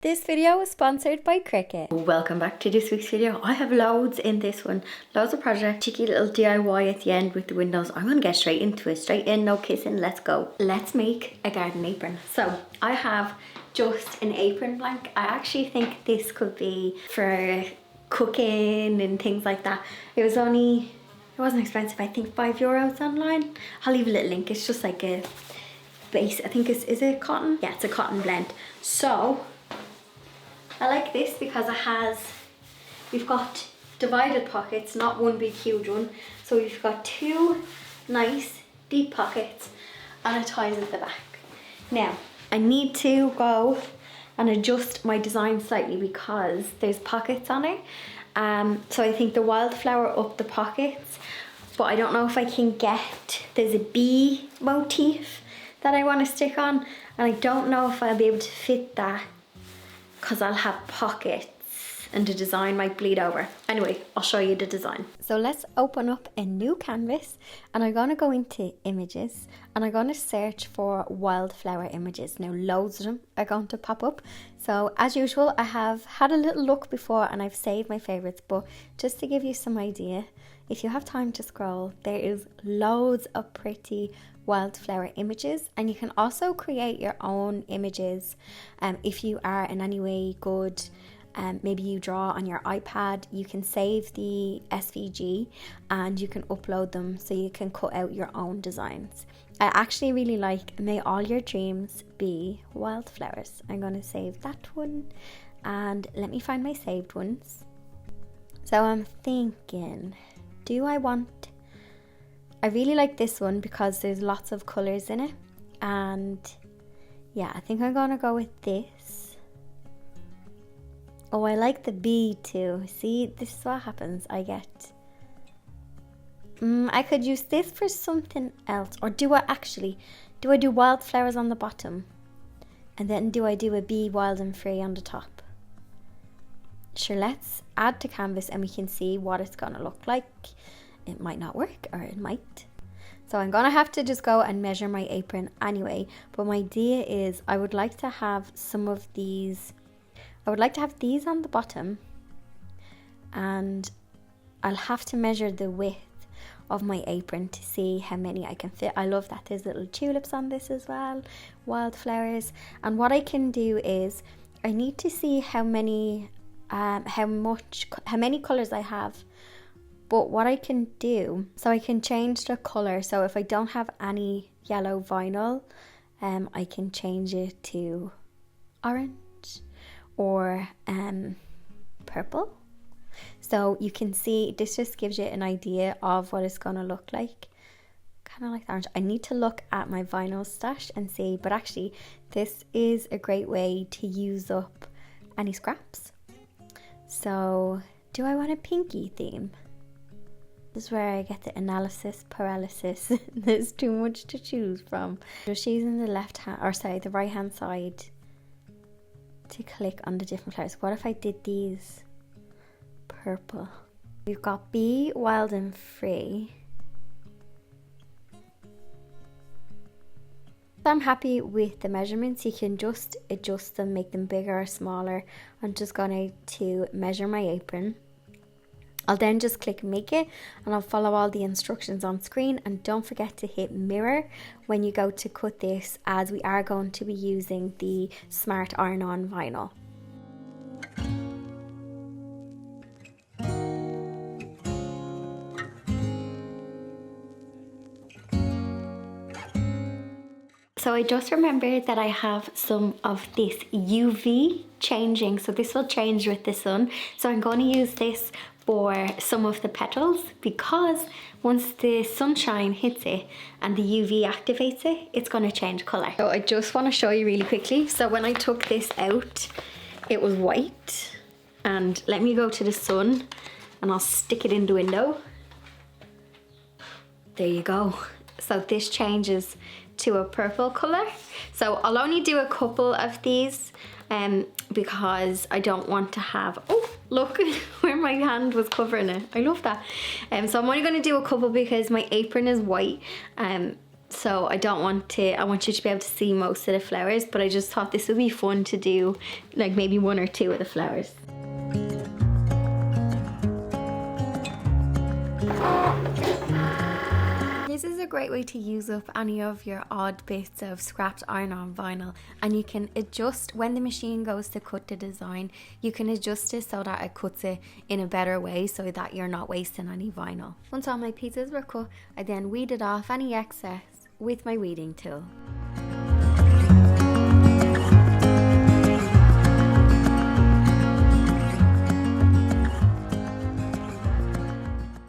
This video is sponsored by Cricut. Welcome back to this week's video. I have loads in this one, loads of projects, cheeky little DIY at the end with the windows. I'm gonna get straight into it, straight in, no kissing, let's go. Let's make a garden apron. So I have just an apron blank. I actually think this could be for cooking and things like that. It wasn't expensive, I think €5 online. I'll leave a little link. It's just like a base, I think is it cotton? Yeah, it's a cotton blend. So I like this because we've got divided pockets, not one big huge one. So we've got two nice deep pockets and it ties at the back. Now, I need to go and adjust my design slightly because there's pockets on it. So I think the wildflower up the pockets, but I don't know if I can there's a bee motif that I want to stick on, and I don't know if I'll be able to fit that because I'll have pockets and the design might bleed over. Anyway, I'll show you the design. So let's open up a new canvas and I'm gonna go into images and I'm gonna search for wildflower images. Now loads of them are going to pop up. So as usual, I have had a little look before and I've saved my favorites, but just to give you some idea, if you have time to scroll, there is loads of pretty wildflower images, and you can also create your own images if you are in any way good. Maybe you draw on your iPad, you can save the SVG and you can upload them so you can cut out your own designs. I actually really like May All Your Dreams Be Wildflowers. I'm going to save that one and let me find my saved ones. So I'm thinking, I really like this one because there's lots of colours in it, and yeah, I think I'm gonna go with this. Oh, I like the bee too. See, this is what happens. I could use this for something else, or do I do wildflowers on the bottom and then do I do a bee wild and free on the top? Sure, let's add to canvas and we can see what it's gonna look like. It might not work, or it might. So I'm gonna have to just go and measure my apron anyway, but my idea is I would like to have some of these. I would like to have these on the bottom, and I'll have to measure the width of my apron to see how many I can fit. I love that there's little tulips on this as well, wildflowers. And what I can do is I need to see how many colors I have. But what I can do, so I can change the color. So if I don't have any yellow vinyl, I can change it to orange or purple. So you can see this just gives you an idea of what it's gonna look like. Kind of like the orange. I need to look at my vinyl stash and see, but actually this is a great way to use up any scraps. So do I want a pinky theme? This is where I get the analysis paralysis. There's too much to choose from. Just using the the right hand side to click on the different flowers. What if I did these purple? We've got Be Wild and Free. I'm happy with the measurements. You can just adjust them, make them bigger or smaller. I'm just going to measure my apron. I'll then just click make it and I'll follow all the instructions on screen, and don't forget to hit mirror when you go to cut this, as we are going to be using the Smart Iron-On vinyl. So I just remembered that I have some of this UV changing, so this will change with the sun. So I'm going to use this for some of the petals, because once the sunshine hits it and the UV activates it, it's going to change colour. So I just want to show you really quickly. So when I took this out, it was white, and let me go to the sun and I'll stick it in the window. There you go. So this changes to a purple colour. So I'll only do a couple of these because I don't want to have, oh look where my hand was covering it. I love that. So I'm only going to do a couple because my apron is white, so I want you to be able to see most of the flowers, but I just thought this would be fun to do like maybe one or two of the flowers. This is a great way to use up any of your odd bits of scrapped iron-on vinyl, and you can adjust when the machine goes to cut the design. You can adjust it so that it cuts it in a better way so that you're not wasting any vinyl. Once all my pieces were cut, I then weeded off any excess with my weeding tool.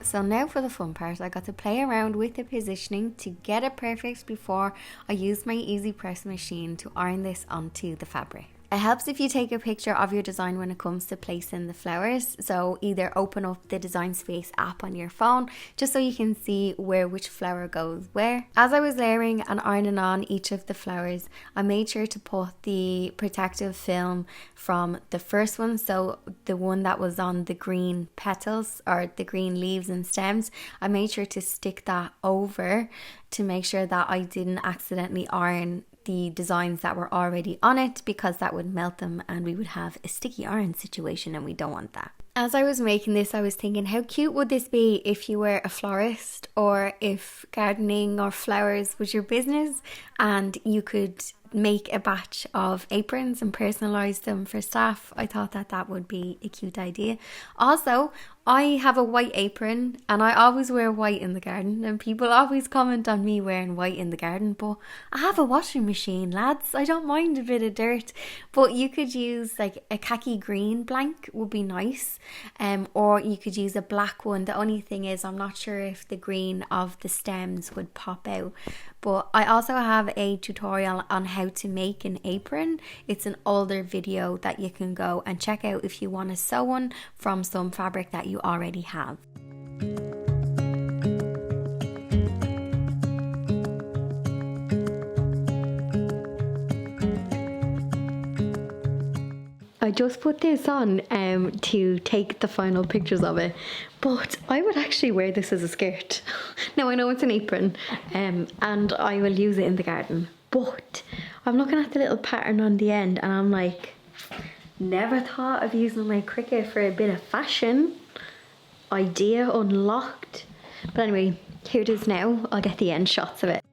So now for the fun part. I got to play around with the positioning to get it perfect before I used my easy press machine to iron this onto the fabric. It helps if you take a picture of your design when it comes to placing the flowers. So either open up the Design Space app on your phone just so you can see which flower goes where. As I was layering and ironing on each of the flowers, I made sure to put the protective film from the first one, so the one that was on the green petals or the green leaves and stems, I made sure to stick that over to make sure that I didn't accidentally iron the designs that were already on it, because that would melt them and we would have a sticky iron situation, and we don't want that. As I was making this, I was thinking, how cute would this be if you were a florist, or if gardening or flowers was your business and you could make a batch of aprons and personalize them for staff. I thought that would be a cute idea. Also, I have a white apron and I always wear white in the garden, and people always comment on me wearing white in the garden, but I have a washing machine, lads. I don't mind a bit of dirt, but you could use like a khaki green blank would be nice, or you could use a black one. The only thing is I'm not sure if the green of the stems would pop out. But I also have a tutorial on how to make an apron. It's an older video that you can go and check out if you want to sew one from some fabric that you already have. I just put this on to take the final pictures of it, but I would actually wear this as a skirt. Now I know it's an apron and I will use it in the garden, but I'm looking at the little pattern on the end and I'm like, never thought of using my Cricut for a bit of fashion. Idea unlocked. But anyway, here it is now. I'll get the end shots of it.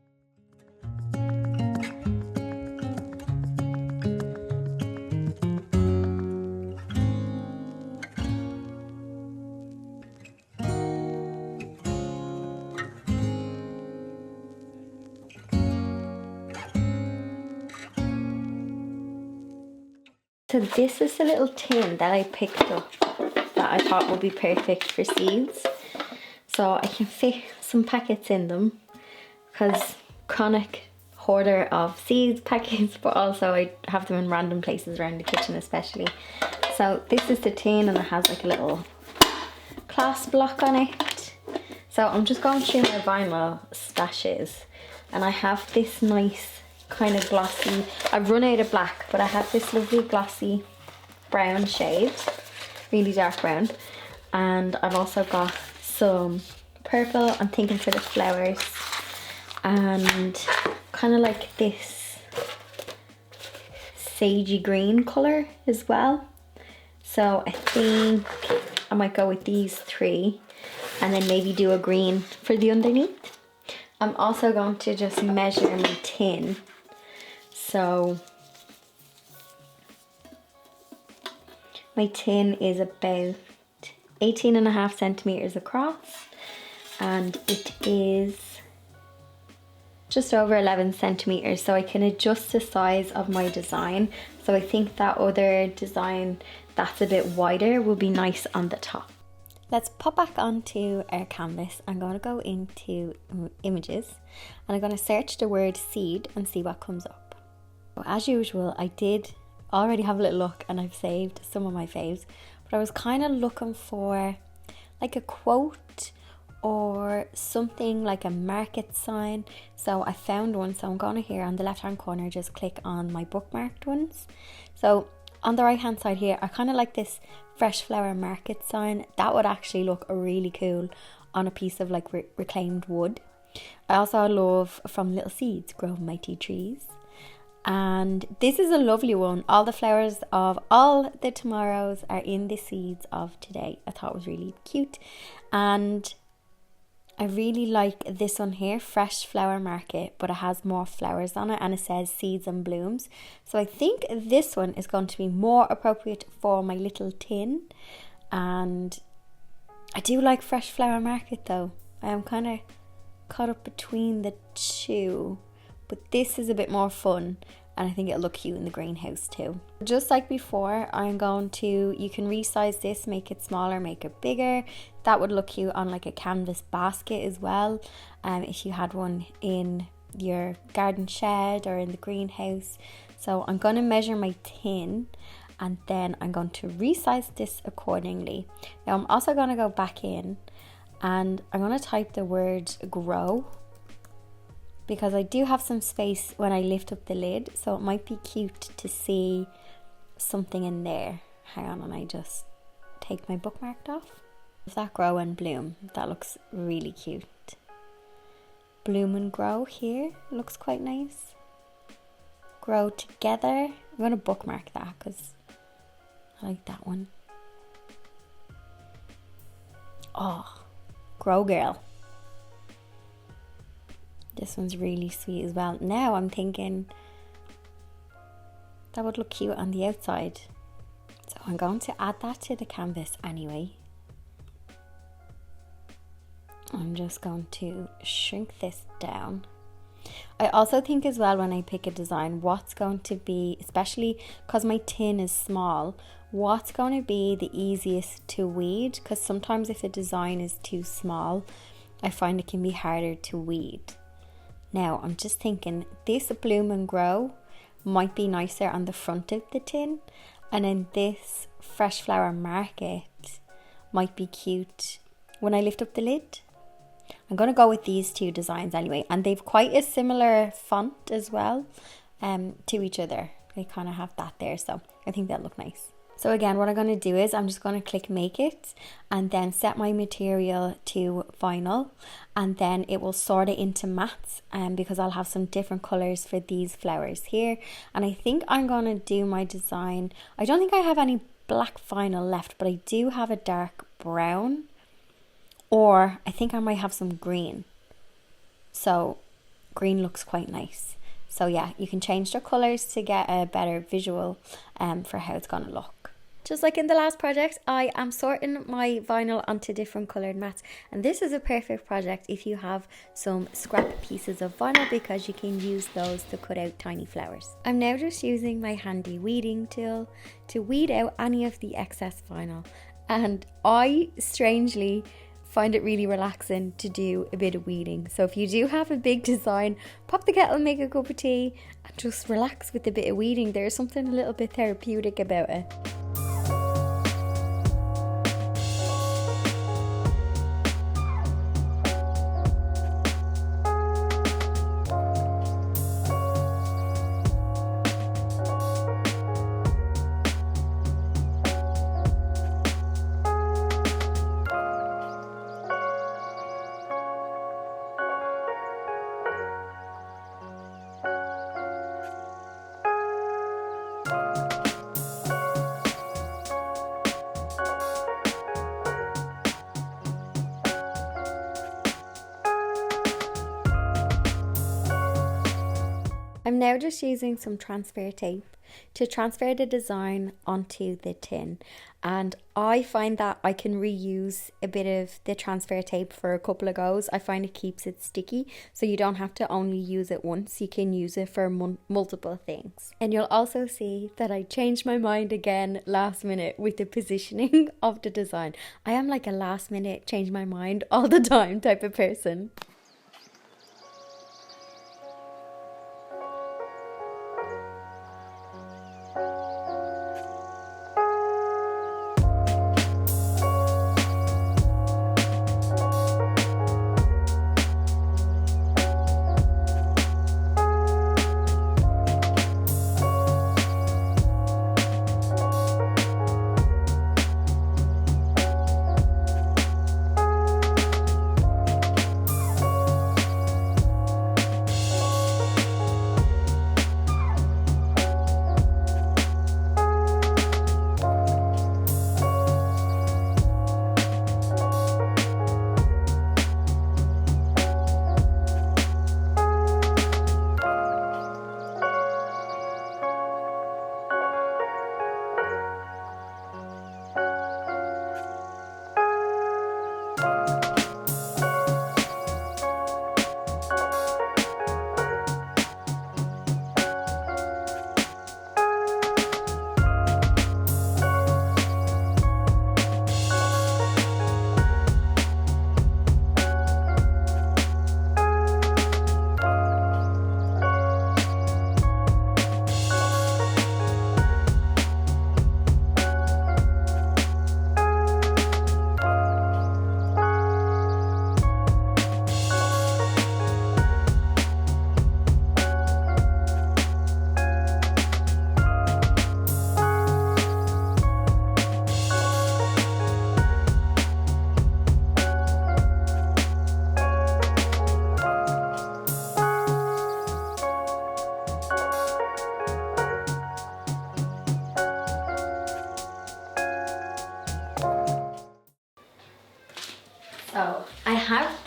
So this is the little tin that I picked up that I thought would be perfect for seeds. So I can fit some packets in them because chronic hoarder of seeds packets, but also I have them in random places around the kitchen especially. So this is the tin and it has like a little clasp block on it. So I'm just going through my vinyl stashes and I have this nice kind of glossy, I've run out of black, but I have this lovely glossy brown shade, really dark brown, and I've also got some purple, I'm thinking for the flowers, and kind of like this sagey green colour as well. So I think I might go with these three and then maybe do a green for the underneath. I'm also going to just measure my tin. So my tin is about 18.5 centimeters across and it is just over 11 centimeters, so I can adjust the size of my design. So I think that other design that's a bit wider will be nice on the top. Let's pop back onto our canvas. I'm going to go into images and I'm going to search the word seed and see what comes up. As usual, I did already have a little look and I've saved some of my faves, but I was kind of looking for like a quote or something like a market sign. So I found one, so I'm going to here on the left hand corner just click on my bookmarked ones. So on the right hand side here, I kind of like this fresh flower market sign. That would actually look really cool on a piece of like reclaimed wood. I also love From Little Seeds Grow Mighty Trees. And this is a lovely one. All the flowers of all the tomorrows are in the seeds of today. I thought it was really cute. And I really like this one here, Fresh Flower Market, but it has more flowers on it and it says seeds and blooms. So I think this one is going to be more appropriate for my little tin. And I do like Fresh Flower Market though. I am kind of caught up between the two, but this is a bit more fun and I think it'll look cute in the greenhouse too. Just like before, you can resize this, make it smaller, make it bigger. That would look cute on like a canvas basket as well, if you had one in your garden shed or in the greenhouse. So I'm going to measure my tin and then I'm going to resize this accordingly. Now I'm also going to go back in and I'm going to type the word grow, because I do have some space when I lift up the lid, so it might be cute to see something in there. Hang on, and I just take my bookmark off. That grow and bloom, that looks really cute. Bloom and grow here looks quite nice. Grow together. I'm going to bookmark that because I like that one. Oh, grow girl. This one's really sweet as well. Now I'm thinking that would look cute on the outside. So I'm going to add that to the canvas anyway. I'm just going to shrink this down. I also think as well when I pick a design, what's going to be, especially because my tin is small, what's going to be the easiest to weed, because sometimes if a design is too small, I find it can be harder to weed. Now I'm just thinking this bloom and grow might be nicer on the front of the tin, and then this Fresh Flower Market might be cute when I lift up the lid. I'm going to go with these two designs anyway, and they've quite a similar font as well to each other. They kind of have that there, so I think that'll look nice. So again, what I'm going to do is I'm just going to click make it and then set my material to vinyl, and then it will sort it into mattes because I'll have some different colours for these flowers here. And I think I'm going to do my design. I don't think I have any black vinyl left, but I do have a dark brown, or I think I might have some green. So green looks quite nice. So yeah, you can change the colours to get a better visual for how it's going to look. Just like in the last project, I am sorting my vinyl onto different coloured mats, and this is a perfect project if you have some scrap pieces of vinyl, because you can use those to cut out tiny flowers. I'm now just using my handy weeding tool to weed out any of the excess vinyl, and I strangely find it really relaxing to do a bit of weeding. So if you do have a big design, pop the kettle, make a cup of tea and just relax with a bit of weeding. There's something a little bit therapeutic about it. I'm now just using some transfer tape to transfer the design onto the tin, and I find that I can reuse a bit of the transfer tape for a couple of goes. I find it keeps it sticky, so you don't have to only use it once, you can use it for multiple things. And you'll also see that I changed my mind again last minute with the positioning of the design. I am like a last minute change my mind all the time type of person.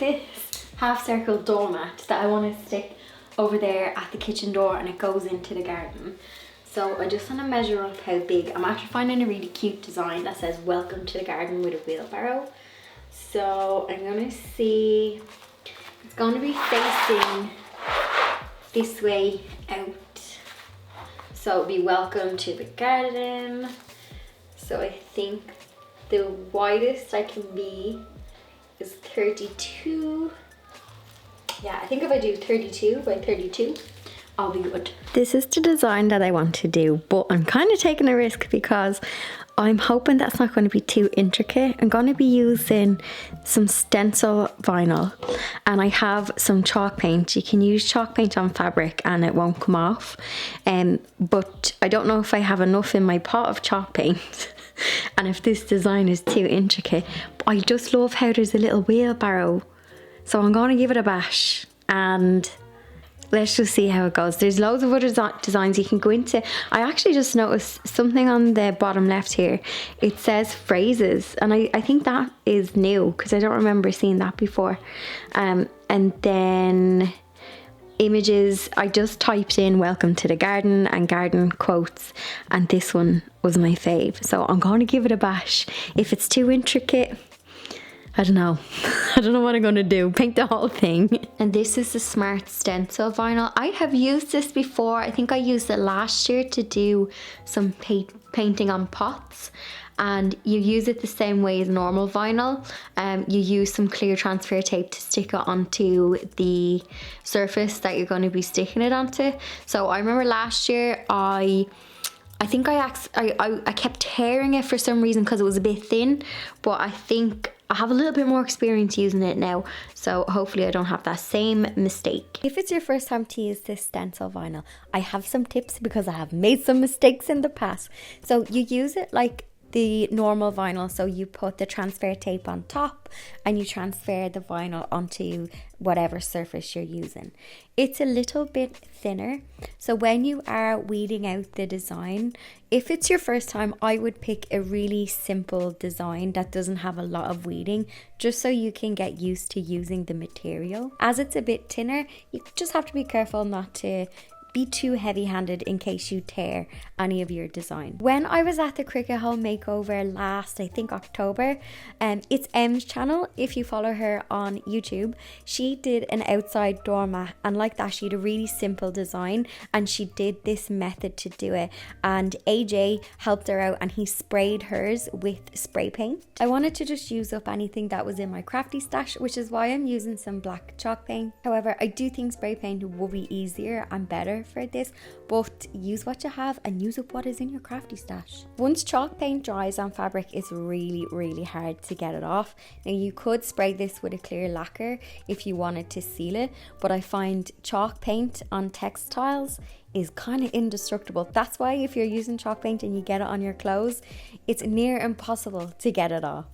this half circle doormat that I want to stick over there at the kitchen door, and it goes into the garden. So I just want to measure up how big. I'm actually finding a really cute design that says welcome to the garden with a wheelbarrow. So I'm going to see, it's going to be facing this way out. So it'll be welcome to the garden. So I think the widest I can be is 32. Yeah, I think if I do 32 by 32, I'll be good. This is the design that I want to do, but I'm kind of taking a risk because I'm hoping that's not going to be too intricate. I'm going to be using some stencil vinyl, and I have some chalk paint. You can use chalk paint on fabric and it won't come off. But I don't know if I have enough in my pot of chalk paint and if this design is too intricate. But I just love how there's a little wheelbarrow. So I'm going to give it a bash and let's just see how it goes. There's loads of other designs you can go into. I actually just noticed something on the bottom left here. It says phrases, and I think that is new because I don't remember seeing that before. And then images, I just typed in welcome to the garden and garden quotes, and this one was my fave. So I'm going to give it a bash. If it's too intricate, I don't know. I don't know what I'm going to do. Paint the whole thing. And this is the Smart Stencil vinyl. I have used this before. I think I used it last year to do some painting on pots. And you use it the same way as normal vinyl. You use some clear transfer tape to stick it onto the surface that you're going to be sticking it onto. So I remember last year I think I kept tearing it for some reason because it was a bit thin, but I think I have a little bit more experience using it now, so hopefully I don't have that same mistake. If it's your first time to use this stencil vinyl, I have some tips because I have made some mistakes in the past. So you use it like the normal vinyl, so you put the transfer tape on top and you transfer the vinyl onto whatever surface you're using. It's a little bit thinner, so when you are weeding out the design, if it's your first time, I would pick a really simple design that doesn't have a lot of weeding, just so you can get used to using the material. As it's a bit thinner, you just have to be careful not to be too heavy-handed in case you tear any of your design. When I was at the Cricut home makeover last, I think October, it's Em's channel. If you follow her on YouTube, she did an outside doormat, and like that she had a really simple design and she did this method to do it, and AJ helped her out and he sprayed hers with spray paint. I wanted to just use up anything that was in my crafty stash, which is why I'm using some black chalk paint. However, I do think spray paint will be easier and better for this, but use what you have and use up what is in your crafty stash. Once chalk paint dries on fabric, it's really hard to get it off. Now you could spray this with a clear lacquer if you wanted to seal it, but I find chalk paint on textiles is kind of indestructible. That's why if you're using chalk paint and you get it on your clothes, it's near impossible to get it off.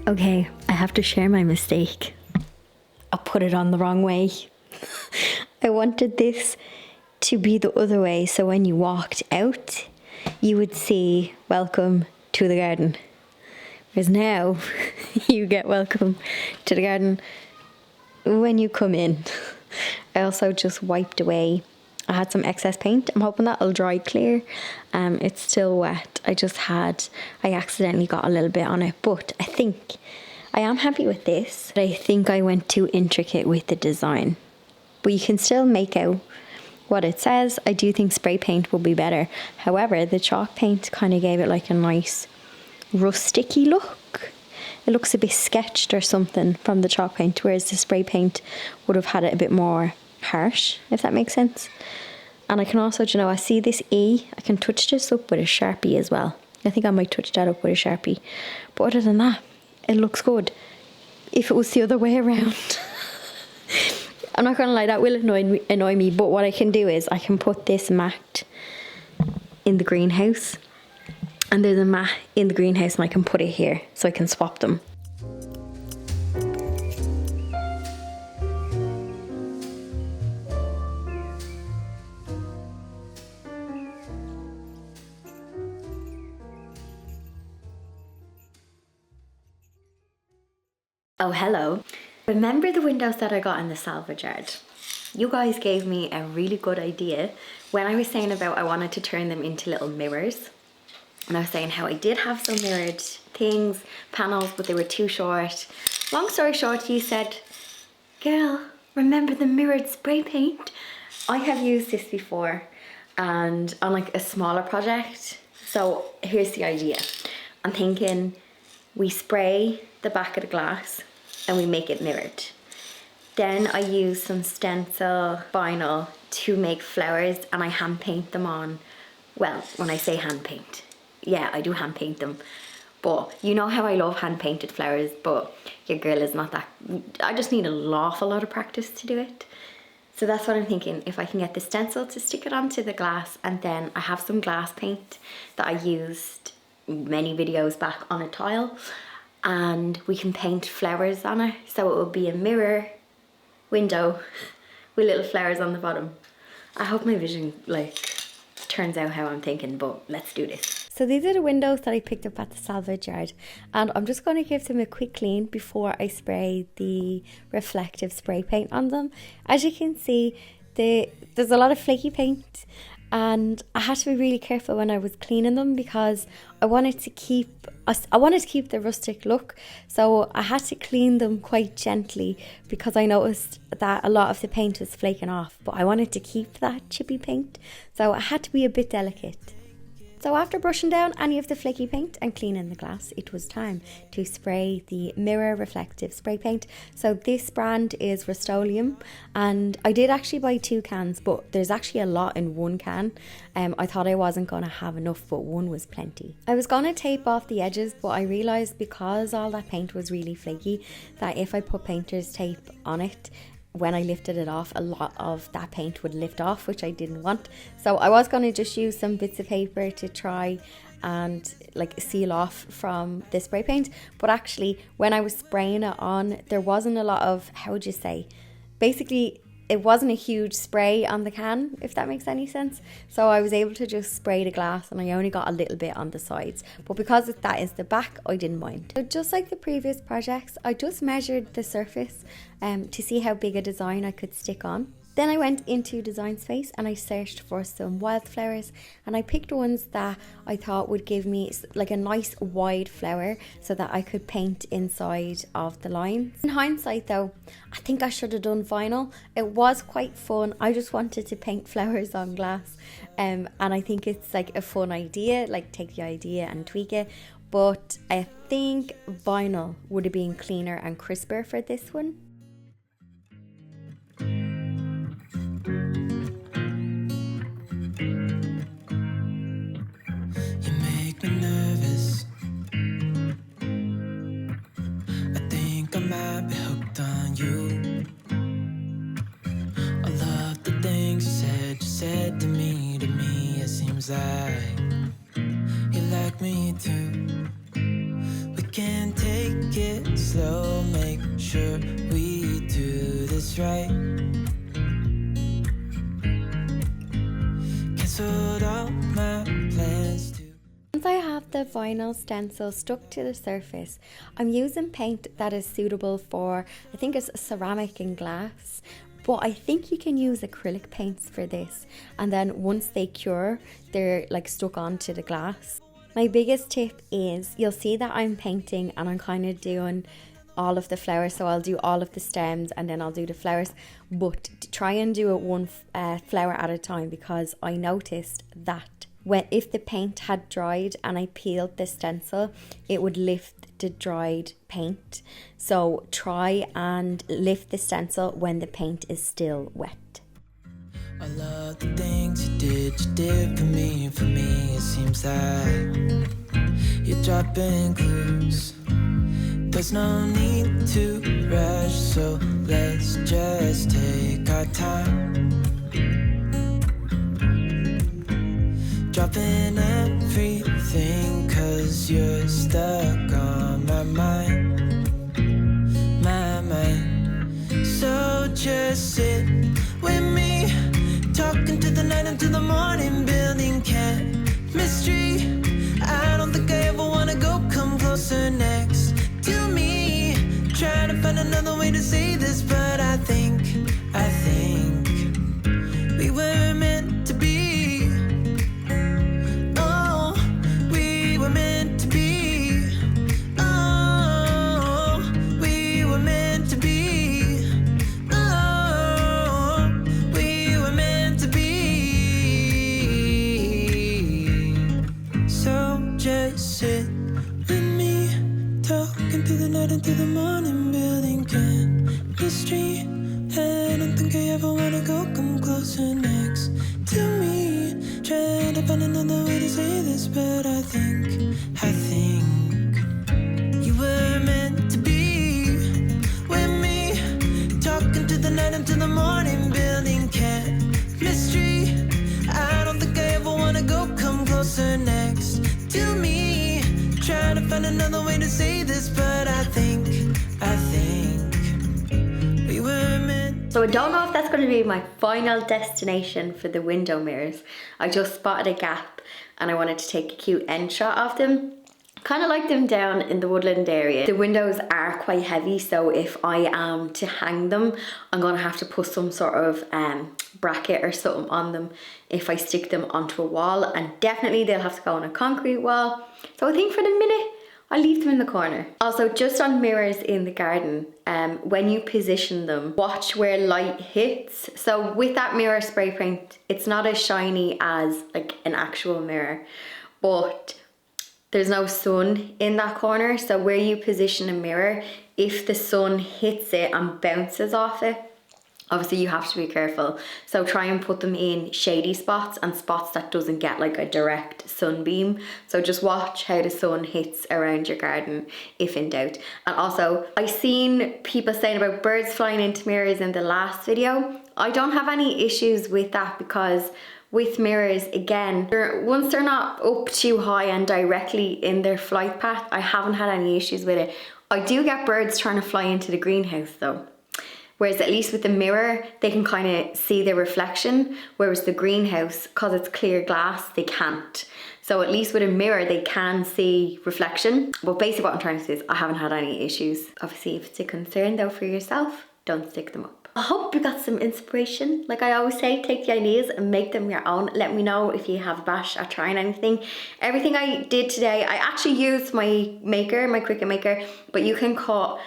Okay, I have to share my mistake. I put it on the wrong way. I wanted this to be the other way, so when you walked out, you would see welcome to the garden. Whereas now, you get welcome to the garden when you come in. I also just wiped away. I had some excess paint. I'm hoping that'll dry clear. It's still wet. I accidentally got a little bit on it, but I think I am happy with this, but I think I went too intricate with the design. But you can still make out what it says. I do think spray paint will be better. However, the chalk paint kind of gave it like a nice rusticy look. It looks a bit sketched or something from the chalk paint, whereas the spray paint would have had it a bit more harsh, if that makes sense. And I can also, you know, I see this E, I can touch this up with a Sharpie as well. I think I might touch that up with a Sharpie. But other than that, it looks good. If it was the other way around, I'm not gonna lie, that will annoy me, but what I can do is I can put this mat in the greenhouse, and there's a mat in the greenhouse and I can put it here so I can swap them. Oh, hello. Remember the windows that I got in the salvage yard? You guys gave me a really good idea when I was saying about I wanted to turn them into little mirrors. And I was saying how I did have some mirrored things, panels, but they were too short. Long story short, you said, girl, remember the mirrored spray paint? I have used this before and on like a smaller project. So here's the idea. I'm thinking we spray the back of the glass and we make it mirrored. Then I use some stencil vinyl to make flowers and I hand paint them on. Well, when I say hand paint, yeah, I do hand paint them. But you know how I love hand painted flowers, but your girl is not that. I just need an awful lot of practice to do it. So that's what I'm thinking. If I can get the stencil to stick it onto the glass, and then I have some glass paint that I used many videos back on a tile, and we can paint flowers on it. So it will be a mirror window with little flowers on the bottom. I hope my vision turns out how I'm thinking, but let's do this. So these are the windows that I picked up at the salvage yard, and I'm just going to give them a quick clean before I spray the reflective spray paint on them. As you can see, there's a lot of flaky paint, and I had to be really careful when I was cleaning them because I wanted to keep the rustic look. So I had to clean them quite gently because I noticed that a lot of the paint was flaking off, but I wanted to keep that chippy paint, so I had to be a bit delicate. So after brushing down any of the flaky paint and cleaning the glass, it was time to spray the mirror reflective spray paint. So this brand is Rust-Oleum, and I did actually buy 2 cans, but there's actually a lot in 1 can. I thought I wasn't going to have enough, but 1 was plenty. I was going to tape off the edges, but I realised because all that paint was really flaky that if I put painter's tape on it, when I lifted it off, a lot of that paint would lift off, which I didn't want. So I was going to just use some bits of paper to try and seal off from the spray paint. But actually, when I was spraying it on, there wasn't a lot of, how would you say, basically it wasn't a huge spray on the can, if that makes any sense. So I was able to just spray the glass, and I only got a little bit on the sides. But because that is the back, I didn't mind. So just like the previous projects, I just measured the surface to see how big a design I could stick on. Then I went into Design Space and I searched for some wildflowers, and I picked ones that I thought would give me like a nice wide flower so that I could paint inside of the lines. In hindsight though, I think I should have done vinyl. It was quite fun. I just wanted to paint flowers on glass, and I think it's like a fun idea, like take the idea and tweak it. But I think vinyl would have been cleaner and crisper for this one. Like you like me too. We can take it slow, make sure we do this right. Canceled all my plans to. Once I have the vinyl stencil stuck to the surface, I'm using paint that is suitable for, I think it's ceramic and glass. But I think you can use acrylic paints for this, and then once they cure, they're stuck onto the glass. My biggest tip is, you'll see that I'm painting and I'm kind of doing all of the flowers. So I'll do all of the stems and then I'll do the flowers, but try and do it one flower at a time, because I noticed that if the paint had dried and I peeled the stencil, it would lift the dried paint. So try and lift the stencil when the paint is still wet. I love the things you did for me it seems like you're dropping clues. There's no need to rush, so let's just take our time. Dropping everything, 'cause you're stuck on my mind. So just sit with me, talking to the night until the morning, building chemistry. I don't think I ever wanna go, come closer next to me. Trying to find another way to say this, but I think we were meant to be. Oh, we were meant to be. Oh, we were meant to be. Oh, we were meant to be. So just sit with me, talking through the night until the morning, building chemistry. I don't think I ever wanna go, come closer next to me. Trying to find another way to say this, but I think you were meant to be with me, talking to the night until the morning, building chemistry. I don't think I ever wanna go, come closer next to me. Trying to find another way to say this, but I think we were meant. So I don't know if that's going to be my final destination for the window mirrors. I just spotted a gap and I wanted to take a cute end shot of them. Kind of like them down in the woodland area. The windows are quite heavy, so if I am to hang them, I'm going to have to put some sort of bracket or something on them if I stick them onto a wall, and definitely they'll have to go on a concrete wall. So I think for the minute I'll leave them in the corner. Also, just on mirrors in the garden, when you position them, watch where light hits. So with that mirror spray paint, it's not as shiny as like an actual mirror, but there's no sun in that corner. So where you position a mirror, if the sun hits it and bounces off it, obviously you have to be careful. So try and put them in shady spots and spots that doesn't get like a direct sunbeam. So just watch how the sun hits around your garden if in doubt. And also, I seen people saying about birds flying into mirrors in the last video. I don't have any issues with that, because with mirrors, again, once they're not up too high and directly in their flight path, I haven't had any issues with it. I do get birds trying to fly into the greenhouse though. Whereas at least with the mirror, they can kind of see the reflection, whereas the greenhouse, because it's clear glass, they can't. So at least with a mirror, they can see reflection. But basically what I'm trying to say is I haven't had any issues. Obviously, if it's a concern though for yourself, don't stick them up. I hope you got some inspiration. Like I always say, take the ideas and make them your own. Let me know if you have a bash at trying anything. Everything I did today, I actually used my maker, my Cricut maker, but you can cut,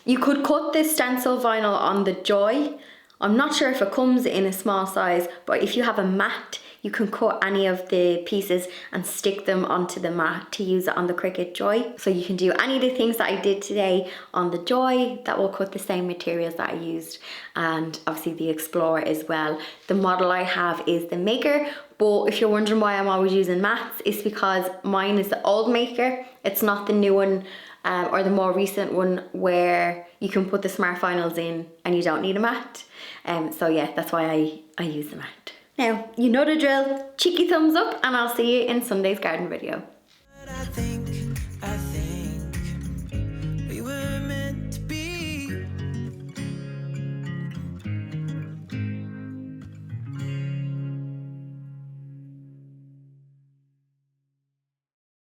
you could cut this stencil vinyl on the Joy. I'm not sure if it comes in a small size, but if you have a mat, you can cut any of the pieces and stick them onto the mat to use it on the Cricut Joy. So you can do any of the things that I did today on the Joy that will cut the same materials that I used, and obviously the Explorer as well. The model I have is the Maker, but if you're wondering why I'm always using mats, it's because mine is the old Maker. It's not the new one or the more recent one where you can put the smart vinyls in and you don't need a mat. So yeah, that's why I use the mat. Now, you know the drill. Cheeky thumbs up and I'll see you in Sunday's garden video.